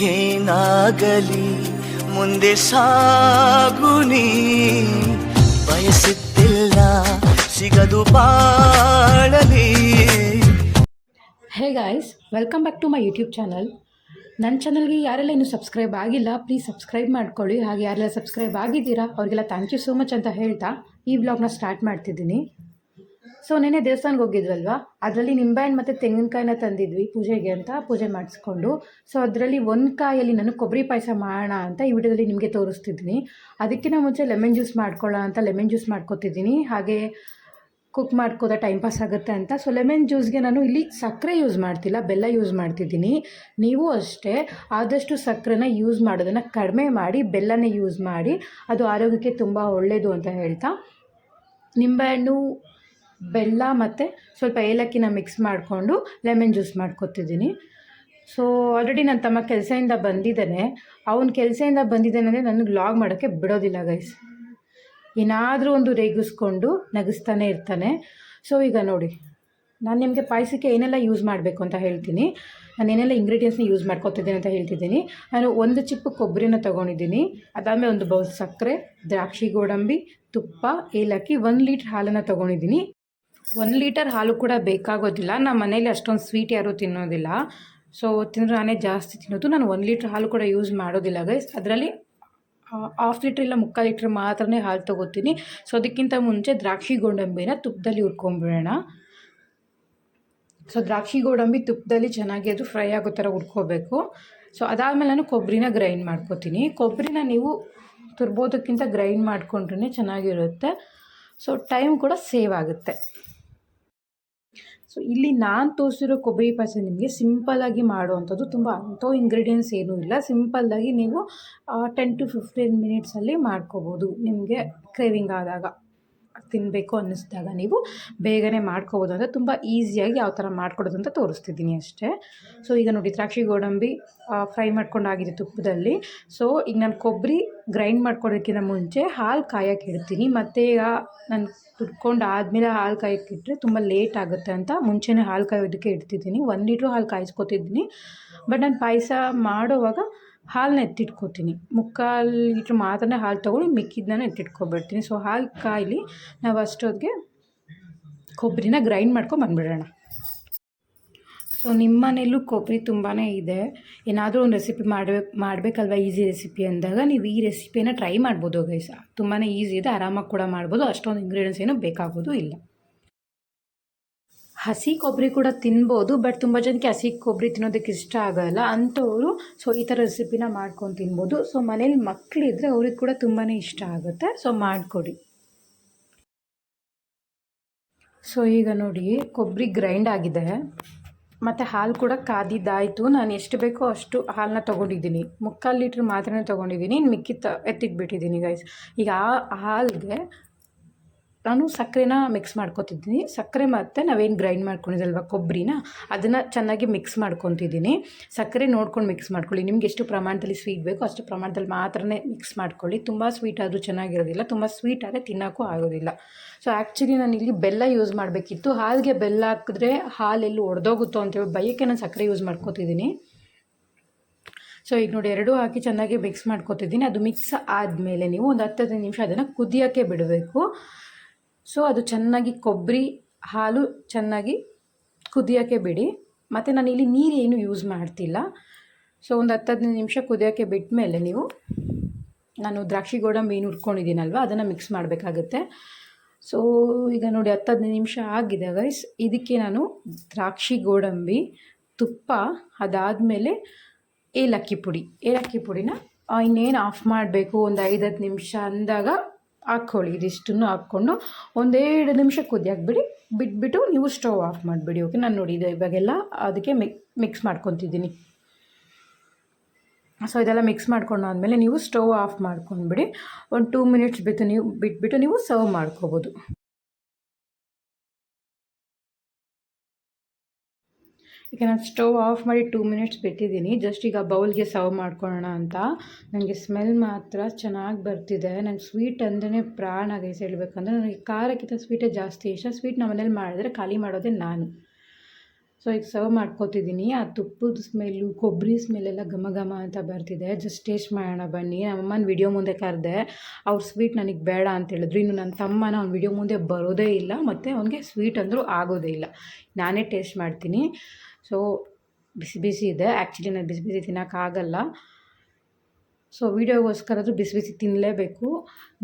ಏನಾಗಲಿ ಮುಂದೆ ಸಾಗುನಿ ಬಯಸುತ್ತಿಲ್ಲ ಸಿಗದು ಬಾಳಲಿ. Hey guys, welcome back to my YouTube channel. ನನ್ನ ಚಾನಲ್ಗೆ ಯಾರೆಲ್ಲ ಇನ್ನೂ ಸಬ್ಸ್ಕ್ರೈಬ್ ಆಗಿಲ್ಲ ಪ್ಲೀಸ್ ಸಬ್ಸ್ಕ್ರೈಬ್ ಮಾಡ್ಕೊಳ್ಳಿ. ಹಾಗೆ ಯಾರೆಲ್ಲ ಸಬ್ಸ್ಕ್ರೈಬ್ ಆಗಿದ್ದೀರಾ ಅವರಿಗೆಲ್ಲ ಥ್ಯಾಂಕ್ ಯು ಸೋ ಮಚ್ ಅಂತ ಹೇಳ್ತಾ ಈ ಬ್ಲಾಗ್ನ ಸ್ಟಾರ್ಟ್ ಮಾಡ್ತಿದ್ದೀನಿ. ಸೊ ನೆನ್ನೆ ದೇವಸ್ಥಾನಕ್ಕೆ ಹೋಗಿದ್ವಲ್ವಾ, ಅದರಲ್ಲಿ ನಿಂಬೆಹಣ್ಣು ಮತ್ತು ತೆಂಗಿನಕಾಯಿನ ತಂದಿದ್ವಿ ಪೂಜೆಗೆ ಅಂತ, ಪೂಜೆ ಮಾಡಿಸ್ಕೊಂಡು. ಸೊ ಅದರಲ್ಲಿ ಒಂದು ಕಾಯಲ್ಲಿ ನಾನು ಕೊಬ್ಬರಿ ಪಾಯಸ ಮಾಡೋಣ ಅಂತ ಈ ವಿಡಿಯೋದಲ್ಲಿ ನಿಮಗೆ ತೋರಿಸ್ತಿದ್ದೀನಿ. ಅದಕ್ಕಿಂತ ಮುಂಚೆ ಲೆಮನ್ ಜ್ಯೂಸ್ ಮಾಡ್ಕೊಳ್ಳೋಣ ಅಂತ ಲೆಮನ್ ಜ್ಯೂಸ್ ಮಾಡ್ಕೊತಿದ್ದೀನಿ. ಹಾಗೆ ಕುಕ್ ಮಾಡ್ಕೋದ ಟೈಮ್ ಪಾಸ್ ಆಗುತ್ತೆ ಅಂತ. ಸೊ ಲೆಮನ್ ಜ್ಯೂಸ್ಗೆ ನಾನು ಇಲ್ಲಿ ಸಕ್ಕರೆ ಯೂಸ್ ಮಾಡ್ತಿಲ್ಲ, ಬೆಲ್ಲ ಯೂಸ್ ಮಾಡ್ತಿದ್ದೀನಿ. ನೀವು ಅಷ್ಟೇ ಆದಷ್ಟು ಸಕ್ಕರೆನ ಯೂಸ್ ಮಾಡೋದನ್ನು ಕಡಿಮೆ ಮಾಡಿ ಬೆಲ್ಲನೇ ಯೂಸ್ ಮಾಡಿ, ಅದು ಆರೋಗ್ಯಕ್ಕೆ ತುಂಬ ಒಳ್ಳೆಯದು ಅಂತ ಹೇಳ್ತಾ ನಿಂಬೆಹಣ್ಣು, ಬೆಲ್ಲ ಮತ್ತು ಸ್ವಲ್ಪ ಏಲಕ್ಕಿನ ಮಿಕ್ಸ್ ಮಾಡಿಕೊಂಡು ಲೆಮನ್ ಜ್ಯೂಸ್ ಮಾಡ್ಕೊತಿದ್ದೀನಿ. ಸೊ ಆಲ್ರೆಡಿ ನನ್ನ ತಮ್ಮ ಕೆಲಸದಿಂದ ಬಂದಿದ್ದಾನೆ. ಅವನ ಕೆಲಸದಿಂದ ಬಂದಿದ್ದಾನೆ ಅಂದರೆ ನನಗೆ ವ್ಲಾಗ್ ಮಾಡೋಕ್ಕೆ ಬಿಡೋದಿಲ್ಲ ಗೈಸ್. ಏನಾದರೂ ಒಂದು ರೇಗಿಸ್ಕೊಂಡು ನಗಿಸ್ತಾನೆ ಇರ್ತಾನೆ. ಸೊ ಈಗ ನೋಡಿ, ನಾನು ನಿಮಗೆ ಪಾಯಸಕ್ಕೆ ಏನೆಲ್ಲ ಯೂಸ್ ಮಾಡಬೇಕು ಅಂತ ಹೇಳ್ತೀನಿ. ನಾನು ಏನೆಲ್ಲ ಇಂಗ್ರೀಡಿಯೆಂಟ್ಸ್ನ ಯೂಸ್ ಮಾಡ್ಕೊತಿದ್ದೀನಿ ಅಂತ ಹೇಳ್ತಿದ್ದೀನಿ. ನಾನು ಒಂದು ಚಿಪ್ಪು ಕೊಬ್ಬರಿನ ತೊಗೊಂಡಿದ್ದೀನಿ, ಅದಾದಮೇಲೆ ಒಂದು ಬೌಲ್ ಸಕ್ಕರೆ, ದ್ರಾಕ್ಷಿ ಗೋಡಂಬಿ, ತುಪ್ಪ, ಏಲಕ್ಕಿ, 1 ಲೀಟ್ರ್ ಹಾಲನ್ನು ತೊಗೊಂಡಿದ್ದೀನಿ. 1 ಲೀಟರ್ ಹಾಲು ಕೂಡ ಬೇಕಾಗೋದಿಲ್ಲ, ನಮ್ಮ ಮನೇಲಿ ಅಷ್ಟೊಂದು ಸ್ವೀಟ್ ಯಾರೂ ತಿನ್ನೋದಿಲ್ಲ. ಸೊ ತಿಂದರೆ ನಾನೇ ಜಾಸ್ತಿ ತಿನ್ನೋದು. ನಾನು 1 ಲೀಟ್ರ್ ಹಾಲು ಕೂಡ ಯೂಸ್ ಮಾಡೋದಿಲ್ಲ ಗೈಸ್. ಅದರಲ್ಲಿ 1/2 ಲೀಟ್ರ್ ಇಲ್ಲ 3/4 ಲೀಟ್ರ್ ಮಾತ್ರನೇ ಹಾಲು ತೊಗೋತೀನಿ. ಸೊ ಅದಕ್ಕಿಂತ ಮುಂಚೆ ದ್ರಾಕ್ಷಿ ಗೋಡಂಬಿನ ತುಪ್ಪದಲ್ಲಿ ಹುರ್ಕೊಂಬಿಡೋಣ. ಸೊ ದ್ರಾಕ್ಷಿ ಗೋಡಂಬಿ ತುಪ್ಪದಲ್ಲಿ ಚೆನ್ನಾಗಿ ಅದು ಫ್ರೈ ಆಗೋ ಥರ ಹುರ್ಕೋಬೇಕು. ಸೊ ಅದಾದಮೇಲೆ ನಾನು ಕೊಬ್ಬರಿನ ಗ್ರೈಂಡ್ ಮಾಡ್ಕೋತೀನಿ. ಕೊಬ್ಬರಿನ ನೀವು ತುರ್ಬೋದಕ್ಕಿಂತ ಗ್ರೈಂಡ್ ಮಾಡ್ಕೊಂಡ್ರೆ ಚೆನ್ನಾಗಿರುತ್ತೆ. ಸೊ ಟೈಮ್ ಕೂಡ ಸೇವ್ ಆಗುತ್ತೆ. ಸೊ ಇಲ್ಲಿ ನಾನು ತೋರಿಸಿರೋ ಕೊಬ್ಬರಿ ಪಾಯಸ ನಿಮಗೆ ಸಿಂಪಲ್ಲಾಗಿ ಮಾಡುವಂಥದ್ದು, ತುಂಬ ಅಂಥವು ಇಂಗ್ರೀಡಿಯೆಂಟ್ಸ್ ಏನೂ ಇಲ್ಲ. ಸಿಂಪಲ್ಲಾಗಿ ನೀವು 10 to 15 ಮಿನಿಟ್ಸಲ್ಲಿ ಮಾಡ್ಕೋಬೋದು. ನಿಮಗೆ ಕ್ರೇವಿಂಗ್ ಆದಾಗ, ತಿನ್ನಬೇಕು ಅನ್ನಿಸಿದಾಗ ನೀವು ಬೇಗನೆ ಮಾಡ್ಕೋಬೋದು ಅಂತ, ತುಂಬ ಈಸಿಯಾಗಿ ಯಾವ ಥರ ಮಾಡ್ಕೊಡೋದು ಅಂತ ತೋರಿಸ್ತಿದ್ದೀನಿ ಅಷ್ಟೇ. ಸೊ ಈಗ ನೋಡಿ, ದ್ರಾಕ್ಷಿ ಗೋಡಂಬಿ ಫ್ರೈ ಮಾಡ್ಕೊಂಡಾಗಿದೆ ತುಪ್ಪದಲ್ಲಿ. ಸೊ ಈಗ ನಾನು ಕೊಬ್ಬರಿ ಗ್ರೈಂಡ್ ಮಾಡ್ಕೊಡೋಕ್ಕಿಂತ ಮುಂಚೆ ಹಾಲು ಕಾಯೋಕ್ಕೆ ಇಡ್ತೀನಿ. ಮತ್ತು ಈಗ ನಾನು ತುರ್ಕೊಂಡು ಆದಮೇಲೆ ಹಾಲು ಕಾಯೋಕ್ಕೆ ಇಟ್ಟರೆ ತುಂಬ ಲೇಟ್ ಆಗುತ್ತೆ ಅಂತ ಮುಂಚೆನೇ ಹಾಲು ಕಾಯೋದಕ್ಕೆ ಇಡ್ತಿದ್ದೀನಿ. 1 ಲೀಟ್ರ್ ಹಾಲು ಕಾಯಿಸ್ಕೊತಿದ್ದೀನಿ. ಬಟ್ ನಾನು ಪಾಯಸ ಮಾಡೋವಾಗ ಹಾಲನ್ನ ಎತ್ತಿಟ್ಕೋತೀನಿ. 3/4 ಲೀಟ್ರ್ ಮಾತ್ರನೇ ಹಾಲು ತೊಗೊಂಡು ಮಿಕ್ಕಿದ್ದನ್ನ ಎತ್ತಿಟ್ಕೊಬಿಡ್ತೀನಿ. ಸೊ ಹಾಲು ಕಾಯಲಿ, ನಾವು ಅಷ್ಟೊತ್ತಿಗೆ ಕೊಬ್ಬರಿನ ಗ್ರೈಂಡ್ ಮಾಡ್ಕೊಂಬಂದ್ಬಿಡೋಣ. ಸೊ ನಿಮ್ಮ ಮನೇಲೂ ಕೊಬ್ಬರಿ ತುಂಬಾ ಇದೆ. ಏನಾದರೂ ಒಂದು ರೆಸಿಪಿ ಮಾಡಬೇಕಲ್ವ, ಈಸಿ ರೆಸಿಪಿ ಅಂದಾಗ ನೀವು ಈ ರೆಸಿಪಿಯನ್ನು ಟ್ರೈ ಮಾಡ್ಬೋದು ಗೈಸ್. ತುಂಬಾ ಈಸಿ ಇದೆ, ಆರಾಮಾಗಿ ಕೂಡ ಮಾಡ್ಬೋದು. ಅಷ್ಟೊಂದು ಇಂಗ್ರೀಡಿಯೆಂಟ್ಸ್ ಏನೂ ಬೇಕಾಗೋದು ಇಲ್ಲ. ಹಸಿ ಕೊಬ್ಬರಿ ಕೂಡ ತಿನ್ಬೋದು, ಬಟ್ ತುಂಬ ಜನಕ್ಕೆ ಹಸಿ ಕೊಬ್ಬರಿ ತಿನ್ನೋದಕ್ಕೆ ಇಷ್ಟ ಆಗೋಲ್ಲ ಅಂಥವರು ಸೊ ಈ ಥರ ರೆಸಿಪಿನ ಮಾಡ್ಕೊಂಡು ತಿನ್ಬೋದು. ಸೊ ಮನೇಲಿ ಮಕ್ಕಳಿದ್ರೆ ಅವ್ರಿಗೆ ಕೂಡ ತುಂಬಾ ಇಷ್ಟ ಆಗುತ್ತೆ. ಸೊ ಮಾಡಿಕೊಡಿ. ಸೊ ಈಗ ನೋಡಿ, ಕೊಬ್ಬರಿ ಗ್ರೈಂಡ್ ಆಗಿದೆ ಮತ್ತು ಹಾಲು ಕೂಡ ಕಾದಿದ್ದಾಯಿತು. ನಾನು ಎಷ್ಟು ಬೇಕೋ ಅಷ್ಟು ಹಾಲನ್ನ ತೊಗೊಂಡಿದ್ದೀನಿ. 3/4 ಲೀಟ್ರ್ ಮಾತ್ರನೇ ತೊಗೊಂಡಿದ್ದೀನಿ. ಇನ್ನು ಮಿಕ್ಕಿತ್ತು ಎತ್ತಿಟ್ಬಿಟ್ಟಿದ್ದೀನಿ ಗೈಸ್. ಈಗ ಆ ಹಾಲಿಗೆ ನಾನು ಸಕ್ಕರೆನ ಮಿಕ್ಸ್ ಮಾಡ್ಕೊತಿದ್ದೀನಿ. ಸಕ್ಕರೆ ಮತ್ತು ನಾವೇನು ಗ್ರೈಂಡ್ ಮಾಡ್ಕೊಂಡಿದ್ದಲ್ವ ಕೊಬ್ಬರಿನ, ಅದನ್ನು ಚೆನ್ನಾಗಿ ಮಿಕ್ಸ್ ಮಾಡ್ಕೊತಿದ್ದೀನಿ. ಸಕ್ಕರೆ ನೋಡ್ಕೊಂಡು ಮಿಕ್ಸ್ ಮಾಡ್ಕೊಳ್ಳಿ. ನಿಮ್ಗೆ ಎಷ್ಟು ಪ್ರಮಾಣದಲ್ಲಿ ಸ್ವೀಟ್ ಬೇಕೋ ಅಷ್ಟು ಪ್ರಮಾಣದಲ್ಲಿ ಮಾತ್ರನೇ ಮಿಕ್ಸ್ ಮಾಡ್ಕೊಳ್ಳಿ. ತುಂಬ ಸ್ವೀಟ್ ಆದರೂ ಚೆನ್ನಾಗಿರೋದಿಲ್ಲ, ತುಂಬ ಸ್ವೀಟ್ ಆದರೆ ತಿನ್ನೋಕ್ಕೂ ಆಗೋದಿಲ್ಲ. ಸೊ ಆ್ಯಕ್ಚುಲಿ ನಾನು ಇಲ್ಲಿ ಬೆಲ್ಲ ಯೂಸ್ ಮಾಡಬೇಕಿತ್ತು. ಹಾಲಿಗೆ ಬೆಲ್ಲ ಹಾಕಿದ್ರೆ ಹಾಲೆಲ್ಲೂ ಒಡೆದೋಗುತ್ತೋ ಅಂತೇಳಿ ಭಯಕ್ಕೆ ನಾನು ಸಕ್ಕರೆ ಯೂಸ್ ಮಾಡ್ಕೊತಿದ್ದೀನಿ. ಸೊ ಈಗ ನೋಡಿ, ಎರಡೂ ಹಾಕಿ ಚೆನ್ನಾಗಿ ಮಿಕ್ಸ್ ಮಾಡ್ಕೊತಿದ್ದೀನಿ. ಅದು ಮಿಕ್ಸ್ ಆದಮೇಲೆ ನೀವು ಒಂದು 10-15 ನಿಮಿಷ ಅದನ್ನು ಕುದಿಯೋಕ್ಕೆ ಬಿಡಬೇಕು. ಸೊ ಅದು ಚೆನ್ನಾಗಿ ಕೊಬ್ಬರಿ ಹಾಲು ಚೆನ್ನಾಗಿ ಕುದಿಯೋಕ್ಕೆ ಬಿಡಿ. ಮತ್ತು ನಾನು ಇಲ್ಲಿ ನೀರೇನು ಯೂಸ್ ಮಾಡ್ತಿಲ್ಲ. ಸೊ ಒಂದು 10-15 ನಿಮಿಷ ಕುದಿಯೋಕ್ಕೆ ಬಿಟ್ಟ ಮೇಲೆ ನೀವು, ನಾನು ದ್ರಾಕ್ಷಿ ಗೋಡಂಬಿ ಏನು ಹುರ್ಕೊಂಡಿದ್ದೀನಲ್ವ ಅದನ್ನು ಮಿಕ್ಸ್ ಮಾಡಬೇಕಾಗುತ್ತೆ. ಸೊ ಈಗ ನೋಡಿ 10-15 ನಿಮಿಷ ಆಗಿದೆ ಗೈಸ್. ಇದಕ್ಕೆ ನಾನು ದ್ರಾಕ್ಷಿ ಗೋಡಂಬಿ, ತುಪ್ಪ, ಅದಾದಮೇಲೆ ಏಲಕ್ಕಿ ಪುಡಿನ ಇನ್ನೇನು ಆಫ್ ಮಾಡಬೇಕು, ಒಂದು 5-10 ನಿಮಿಷ ಅಂದಾಗ ಹಾಕ್ಕೊಳ್ಳಿ. ಇದಿಷ್ಟನ್ನು ಹಾಕ್ಕೊಂಡು 1-2 ನಿಮಿಷ ಕುದಿಯಾಕ್ಬಿಡಿ. ಬಿಟ್ಬಿಟ್ಟು ನೀವು ಸ್ಟವ್ ಆಫ್ ಮಾಡಿಬಿಡಿ. ಓಕೆ, ನಾನು ನೋಡಿ ಇವಾಗೆಲ್ಲ ಅದಕ್ಕೆ ಮಿಕ್ಸ್ ಮಾಡ್ಕೊತಿದ್ದೀನಿ. ಸೊ ಇದೆಲ್ಲ ಮಿಕ್ಸ್ ಮಾಡ್ಕೊಂಡಾದ್ಮೇಲೆ ನೀವು ಸ್ಟವ್ ಆಫ್ ಮಾಡ್ಕೊಂಡ್ಬಿಡಿ. ಒಂದು 2 ಮಿನಿಟ್ಸ್ ಬಿಟ್ಬಿಟ್ಟು ನೀವು ಸರ್ವ್ ಮಾಡ್ಕೋಬೋದು. ಈಗ ನಾನು ಸ್ಟವ್ ಆಫ್ ಮಾಡಿ 2 ಮಿನಿಟ್ಸ್ ಬಿಟ್ಟಿದ್ದೀನಿ. ಜಸ್ಟ್ ಈಗ ಬೌಲ್ಗೆ ಸರ್ವ್ ಮಾಡ್ಕೊಳ್ಳೋಣ ಅಂತ. ನನಗೆ ಸ್ಮೆಲ್ ಮಾತ್ರ ಚೆನ್ನಾಗಿ ಬರ್ತಿದೆ. ನನಗೆ ಸ್ವೀಟ್ ಅಂದ್ರೇ ಪ್ರಾಣ ಗೈಸ್. ಹೇಳ್ಬೇಕಂದ್ರೆ ನನಗೆ ಖಾರಕ್ಕಿಂತ ಸ್ವೀಟೇ ಜಾಸ್ತಿ ಇಷ್ಟ. ಸ್ವೀಟ್ ನಮ್ಮ ಮನೇಲಿ ಮಾಡಿದ್ರೆ ಖಾಲಿ ಮಾಡೋದೇ ನಾನು. ಸೊ ಸೊ ಈಗ ಸರ್ವ್ ಮಾಡ್ಕೋತಿದ್ದೀನಿ. ಆ ತುಪ್ಪದ ಸ್ಮೆಲ್ಲು, ಕೊಬ್ಬರಿ ಸ್ಮೆಲ್ಲೆಲ್ಲ ಘಮ ಘಮ ಅಂತ ಬರ್ತಿದೆ. ಜಸ್ಟ್ ಟೇಸ್ಟ್ ಮಾಡೋಣ ಬನ್ನಿ. ನಮ್ಮಮ್ಮನ ವಿಡಿಯೋ ಮುಂದೆ ಕರೆದೆ, ಅವ್ರು ಸ್ವೀಟ್ ನನಗೆ ಬೇಡ ಅಂತ ಹೇಳಿದ್ರು. ಇನ್ನು ನನ್ನ ತಮ್ಮನ ಅವ್ನ ವಿಡಿಯೋ ಮುಂದೆ ಬರೋದೇ ಇಲ್ಲ, ಮತ್ತು ಅವ್ನಿಗೆ ಸ್ವೀಟ್ ಅಂದರೂ ಆಗೋದೇ ಇಲ್ಲ. ನಾನೇ ಟೇಸ್ಟ್ ಮಾಡ್ತೀನಿ. ಸೊ ಬಿಸಿ ಬಿಸಿ ಇದೆ. ಆ್ಯಕ್ಚುಲಿ ನಾನು ಬಿಸಿ ಬಿಸಿ ತಿನ್ನೋಕ್ಕಾಗಲ್ಲ, ಸೊ ವೀಡಿಯೋಗೋಸ್ಕರಾದರೂ ಬಿಸಿ ಬಿಸಿ ತಿನ್ನಲೇಬೇಕು.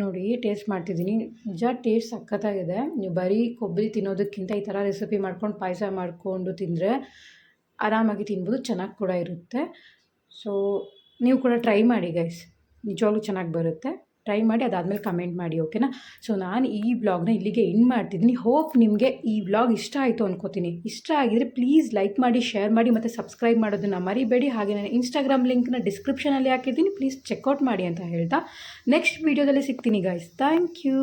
ನೋಡಿ ಟೇಸ್ಟ್ ಮಾಡ್ತಿದ್ದೀನಿ. ನಿಜ ಟೇಸ್ಟ್ ಸಖತ್ತಾಗಿದೆ. ನೀವು ಬರೀ ಕೊಬ್ಬರಿ ತಿನ್ನೋದಕ್ಕಿಂತ ಈ ಥರ ರೆಸಿಪಿ ಮಾಡ್ಕೊಂಡು ಪಾಯಸ ಮಾಡಿಕೊಂಡು ತಿಂದರೆ ಆರಾಮಾಗಿ ತಿನ್ಬೋದು, ಚೆನ್ನಾಗಿ ಕೂಡ ಇರುತ್ತೆ. ಸೊ ನೀವು ಕೂಡ ಟ್ರೈ ಮಾಡಿ ಗೈಸ್, ನಿಜವಾಗ್ಲೂ ಚೆನ್ನಾಗಿ ಬರುತ್ತೆ. ಟ್ರೈ ಮಾಡಿ, ಅದಾದಮೇಲೆ ಕಮೆಂಟ್ ಮಾಡಿ, ಓಕೆನಾ. ಸೊ ನಾನು ಈ ವ್ಲಾಗ್ನ ಇಲ್ಲಿಗೆ ಎಂಡ್ ಮಾಡ್ತಿದ್ದೀನಿ. ಹೋಪ್ ನಿಮಗೆ ಈ ವ್ಲಾಗ್ ಇಷ್ಟ ಆಯಿತು ಅನ್ಕೋತೀನಿ. ಇಷ್ಟ ಆಗಿದರೆ ಪ್ಲೀಸ್ ಲೈಕ್ ಮಾಡಿ, ಶೇರ್ ಮಾಡಿ ಮತ್ತು ಸಬ್ಸ್ಕ್ರೈಬ್ ಮಾಡೋದನ್ನು ಮರಿಬೇಡಿ. ಹಾಗೆ ನಾನು ಇನ್ಸ್ಟಾಗ್ರಾಮ್ ಲಿಂಕ್ನ ಡಿಸ್ಕ್ರಿಪ್ಷನಲ್ಲಿ ಹಾಕಿದ್ದೀನಿ, ಪ್ಲೀಸ್ ಚೆಕ್ಔಟ್ ಮಾಡಿ ಅಂತ ಹೇಳ್ತಾ ನೆಕ್ಸ್ಟ್ ವೀಡಿಯೋದಲ್ಲಿ ಸಿಗ್ತೀನಿ ಗೈಸ್. Thank you.